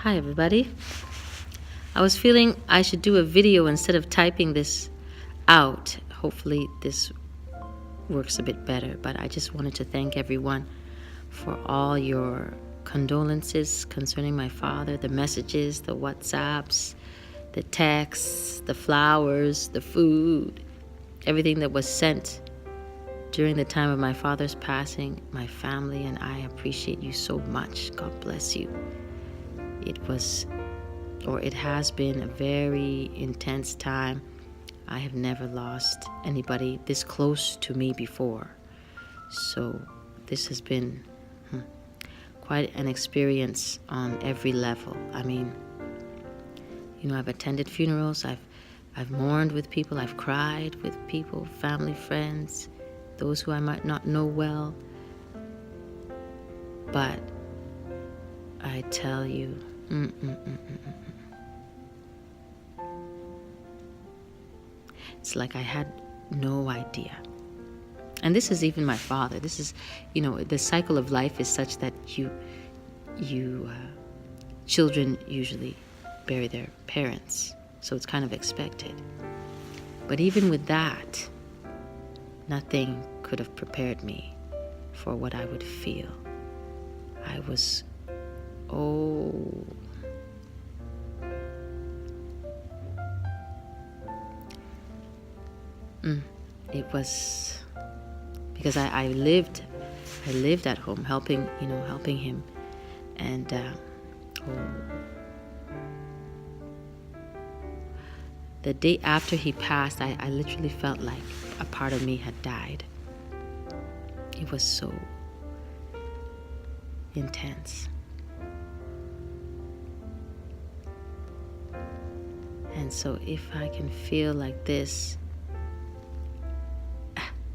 Hi everybody. I was feeling I should do a video instead of typing this out. Hopefully this works a bit better, but I just wanted to thank everyone for all your condolences concerning my father, the messages, the WhatsApps, the texts, the flowers, the food, everything that was sent during the time of my father's passing. My family and I appreciate you so much. God bless you. It has been a very intense time. I have never lost anybody this close to me before. So this has been quite an experience on every level. I mean, I've attended funerals, I've mourned with people, I've cried with people, family, friends, those who I might not know well. But I tell you, it's like I had no idea. And this is even my father. This is, the cycle of life is such that children usually bury their parents. So it's kind of expected. But even with that, nothing could have prepared me for what I would feel. I was, it was because I lived at home helping him, and the day after he passed, I literally felt like a part of me had died. It was so intense. And so if I can feel like this,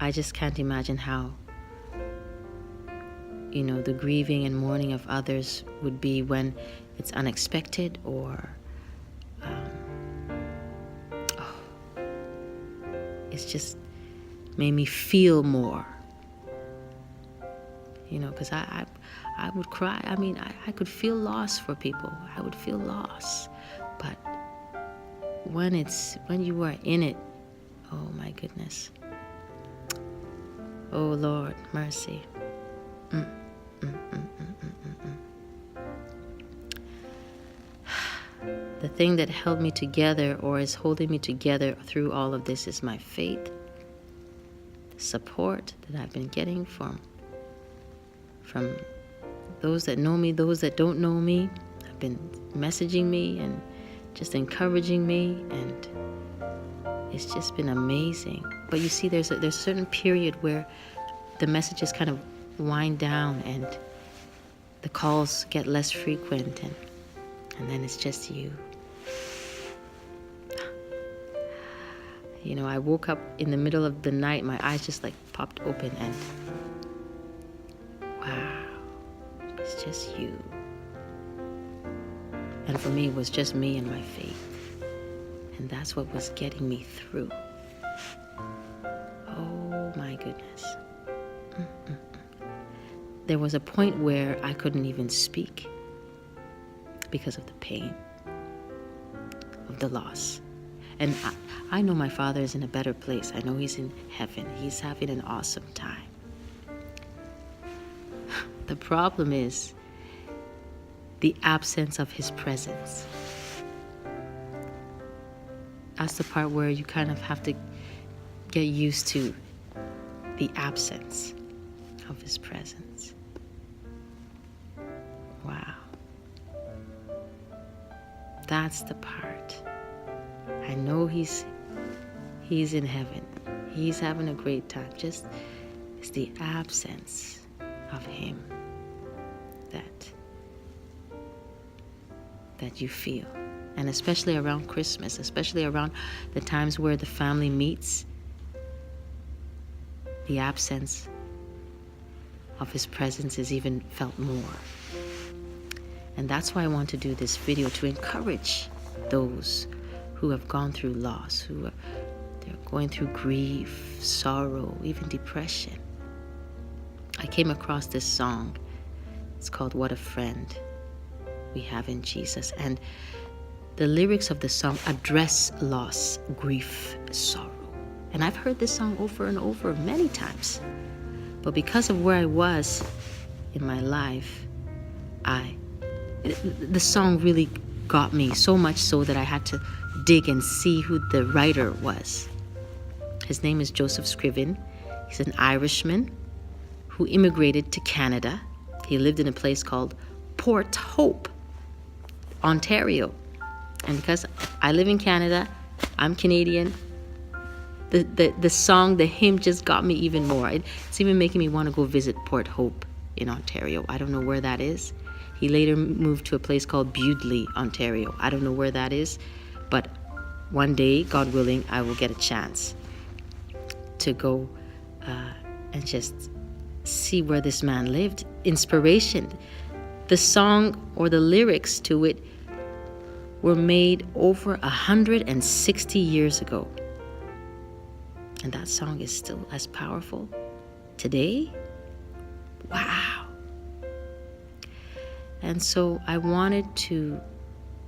I just can't imagine how, the grieving and mourning of others would be when it's unexpected or it's just made me feel more, because I would cry. I mean, I could feel loss for people. I would feel loss. But when you are in it, oh my goodness. Oh Lord, mercy. The thing that held me together or is holding me together through all of this is my faith, the support that I've been getting from those that know me, those that don't know me, have been messaging me and just encouraging me, and it's just been amazing. But you see, there's a certain period where the messages kind of wind down and the calls get less frequent, and then it's just you. I woke up in the middle of the night, my eyes just like popped open, and wow, it's just you. And for me, it was just me and my faith. And that's what was getting me through. Oh my goodness. There was a point where I couldn't even speak because of the pain of the loss. And I know my father is in a better place. I know he's in heaven. He's having an awesome time. The problem is the absence of his presence. That's the part where you kind of have to get used to the absence of his presence. Wow. That's the part. I know he's in heaven. He's having a great time. Just it's the absence of him that you feel. And especially around Christmas, especially around the times where the family meets, the absence of his presence is even felt more. And that's why I want to do this video, to encourage those who have gone through loss, they're going through grief, sorrow, even depression. I came across this song. It's called What a Friend. we have in Jesus. And the lyrics of the song address loss, grief, sorrow. And I've heard this song over and over many times. But because of where I was in my life, the song really got me, so much so that I had to dig and see who the writer was. His name is Joseph Scriven. He's an Irishman who immigrated to Canada. He lived in a place called Port Hope, Ontario. And because I live in Canada, I'm Canadian, the song, the hymn just got me even more. It's even making me want to go visit Port Hope in Ontario. I don't know where that is. He later moved to a place called Bewdley, Ontario. I don't know where that is, but one day, God willing, I will get a chance to go and just see where this man lived. Inspiration. The song or the lyrics to it were made over 160 years ago. And that song is still as powerful today. Wow. And so I wanted to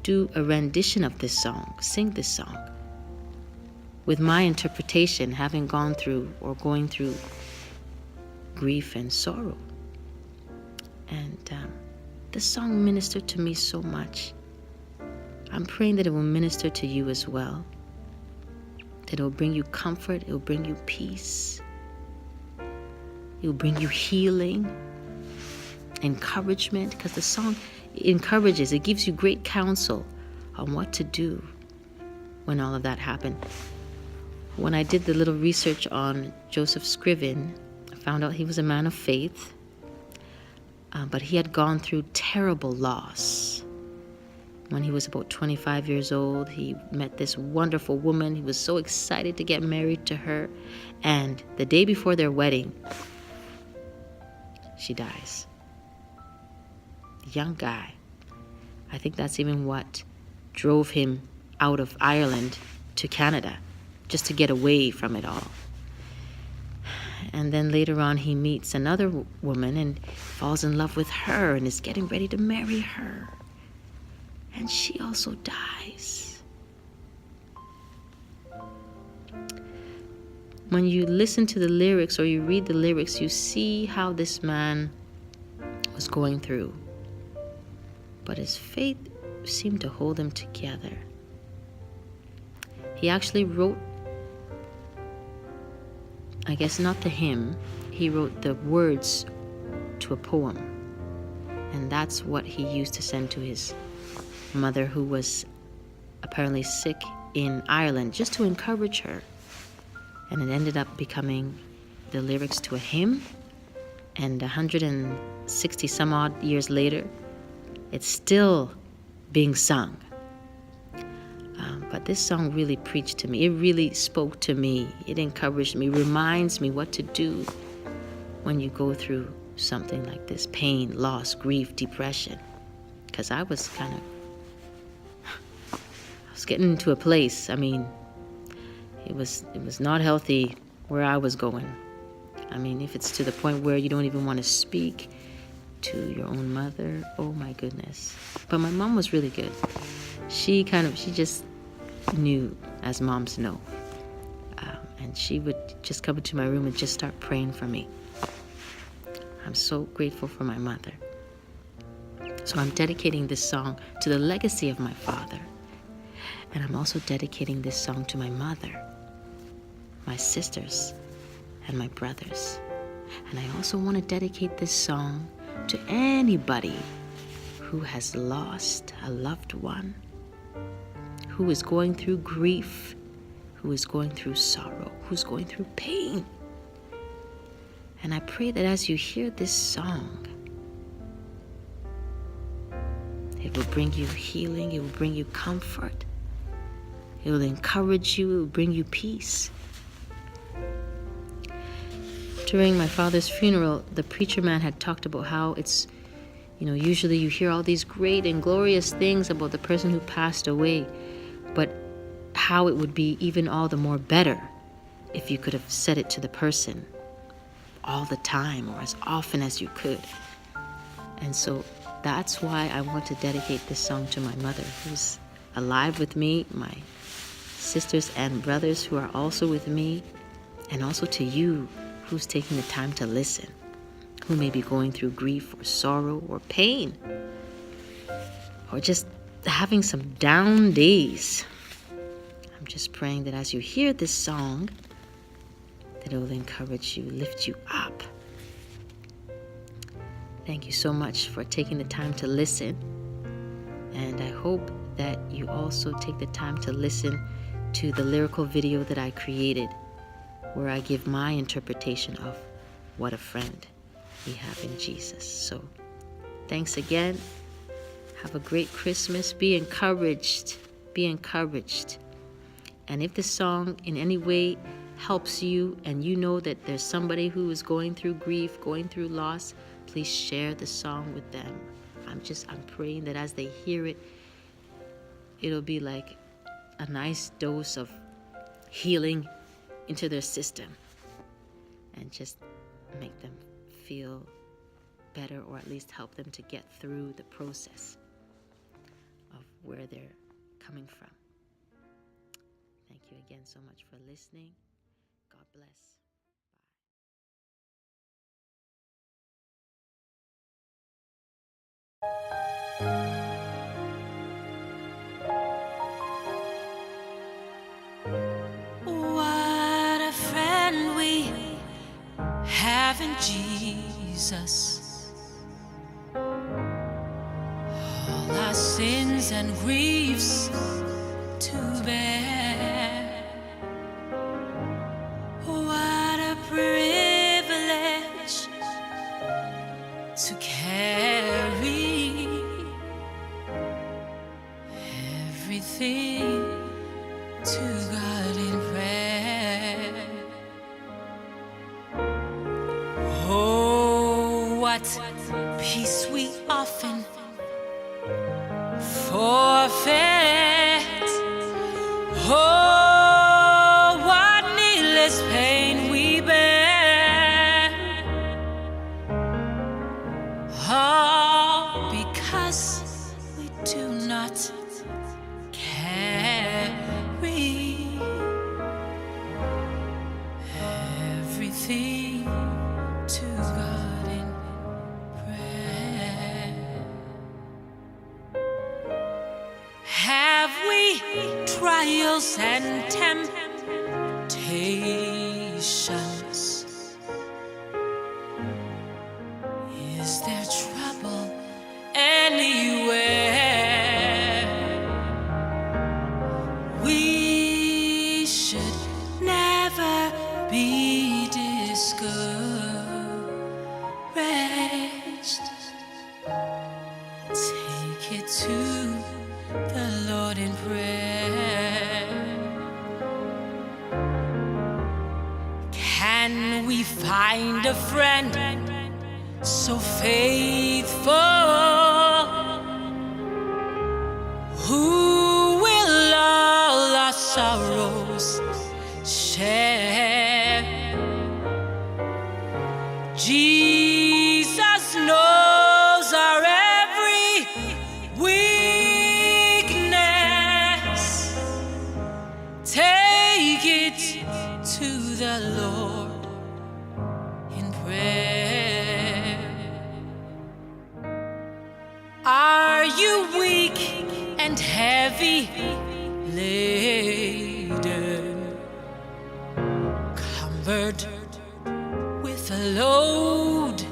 do a rendition of this song, sing this song, with my interpretation, having gone through or going through grief and sorrow. And this song ministered to me so much. I'm praying that it will minister to you as well, that it will bring you comfort, it will bring you peace, it will bring you healing, encouragement, because the song encourages, it gives you great counsel on what to do when all of that happened. When I did the little research on Joseph Scriven, I found out he was a man of faith, but he had gone through terrible loss. When he was about 25 years old, he met this wonderful woman. He was so excited to get married to her. And the day before their wedding, she dies. Young guy. I think that's even what drove him out of Ireland to Canada, just to get away from it all. And then later on he meets another woman and falls in love with her and is getting ready to marry her. And she also dies. When you listen to the lyrics or you read the lyrics, you see how this man was going through. But his faith seemed to hold him together. He actually wrote, I guess not the hymn, he wrote the words to a poem. And that's what he used to send to his mother, who was apparently sick in Ireland, just to encourage her. And it ended up becoming the lyrics to a hymn. And 160 some odd years later, it's still being sung. But this song really preached to me. It really spoke to me. It encouraged me, reminds me what to do when you go through something like this: pain, loss, grief, depression. Because I was getting into a place. I mean, it was not healthy where I was going. I mean, if it's to the point where you don't even want to speak to your own mother, oh my goodness. But my mom was really good. She just knew, as moms know. And she would just come into my room and just start praying for me. I'm so grateful for my mother. So I'm dedicating this song to the legacy of my father. And I'm also dedicating this song to my mother, my sisters, and my brothers. And I also want to dedicate this song to anybody who has lost a loved one, who is going through grief, who is going through sorrow, who's going through pain. And I pray that as you hear this song, it will bring you healing, it will bring you comfort, it will encourage you, it will bring you peace. During my father's funeral, the preacher man had talked about how it's, usually you hear all these great and glorious things about the person who passed away, but how it would be even all the more better if you could have said it to the person all the time or as often as you could. And so that's why I want to dedicate this song to my mother, who's alive with me, my sisters and brothers who are also with me, and also to you who's taking the time to listen, who may be going through grief or sorrow or pain, or just having some down days. I'm just praying that as you hear this song, that it will encourage you, lift you up. Thank you so much for taking the time to listen. And I hope that you also take the time to listen to the lyrical video that I created, where I give my interpretation of what a friend we have in Jesus. So thanks again. Have a great Christmas. Be encouraged. Be encouraged. And if this song in any way helps you, and you know that there's somebody who is going through grief, going through loss, please share the song with them. I'm praying that as they hear it, it'll be like a nice dose of healing into their system and just make them feel better, or at least help them to get through the process of where they're coming from. Thank you again so much for listening. God bless. What a friend we have in Jesus. All our sins and griefs to bear. What a privilege to carry everything to God in prayer. Oh, what peace we often forfeit. Oh, what needless pain we bear. All because we do not carry everything to God in prayer. Have we trials and temptations? Is there trouble anywhere? We should never be discouraged. Take it to the Lord in prayer. Can we find a friend so faithful, who will all our sorrows share? Jesus knows our every weakness. Take it to the Lord in prayer. Are you weak and heavy laden, cumbered with a load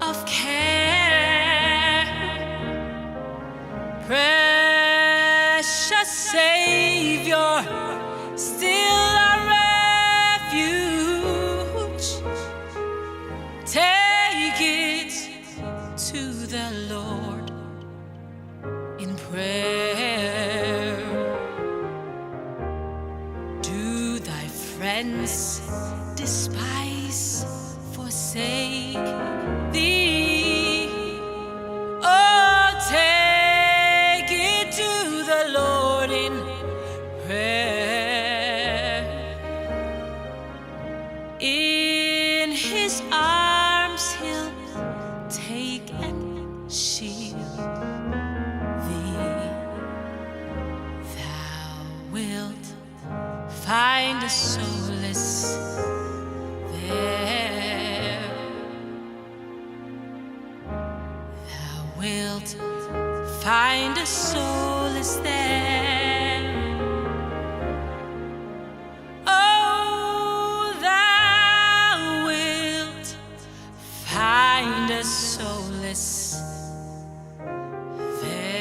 of care? Precious Savior, still a refuge. Take it to the Lord in prayer. Do thy friends despise, forsake thee? Oh, take it to the Lord in prayer. In his arms he'll take and shield find a solace there. Thou wilt find a solace there. Oh, thou wilt find a solace there.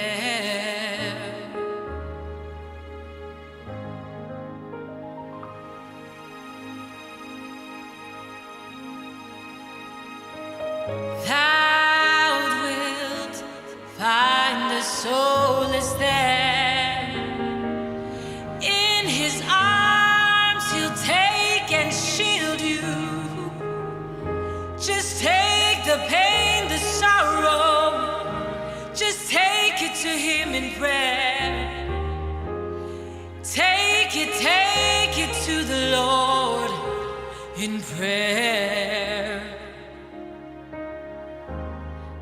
Thou wilt find a solace there. In his arms he'll take and shield you. Just take the pain, the sorrow, just take it to him in prayer. Take it to the Lord in prayer.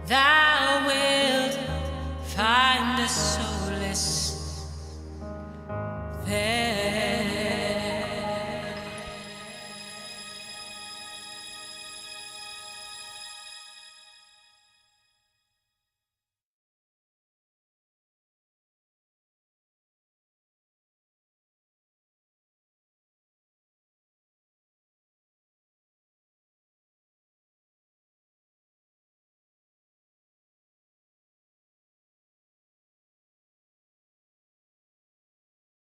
Thou wilt find a solace